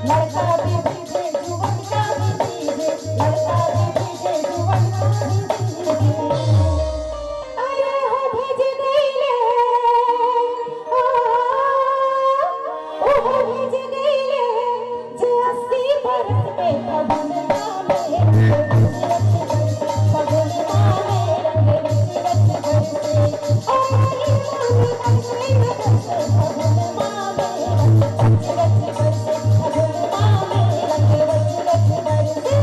लड़का भी भीगे जुबान का भी भीगे लड़का भी भीगे जुबान का भी भीगे अरे हो भेज गईले ओ हो भेज गईले जे 80 बरस के फगुन मामे फगुन मामे रंगे रच रच बरसे ओ माही मामी बरसे बरसे फगुन मामे रच रच बरसे फगुन मामे रंगे रच रच बरसे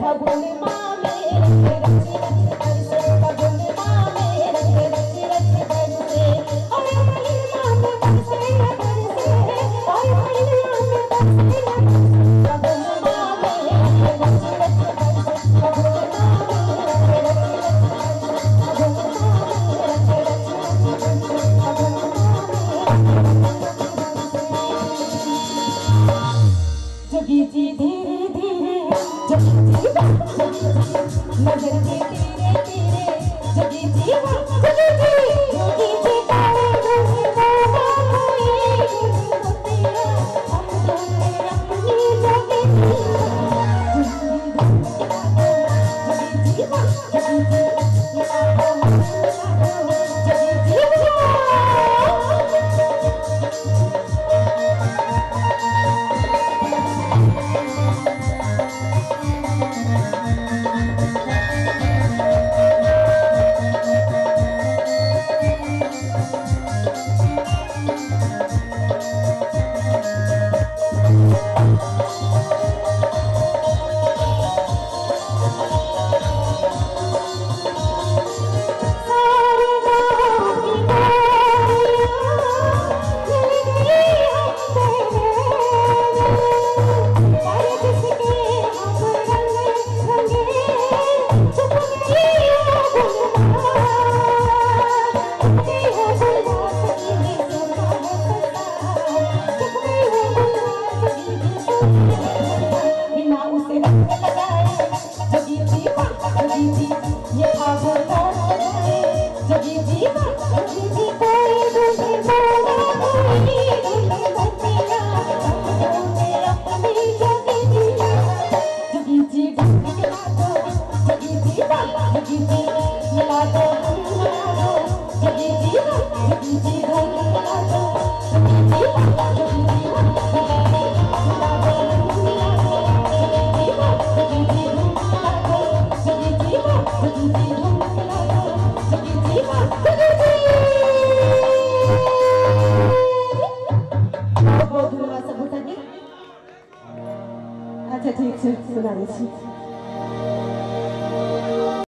फगुन मामे रंगे रच रच बरसे फगुन मामे रंगे रच रच बरसे ओए माही मामे बरसे बरसे ओए माही मामे बरसे फगुन मामे रंगे रच रच बरसे फगुन मामे रंगे रच रच बरसे फगुन मामे रंगे रच रच बरसे फगुन मामे जगी जी धीरे धीरे जगी जी नजर के तेरे तेरे जगी जीवा जगी जी काले जगी बाबा कोई तेरा हम दोनों अपनी जगी जीवा जगी अच्छा ठीक है सुना दीजिए।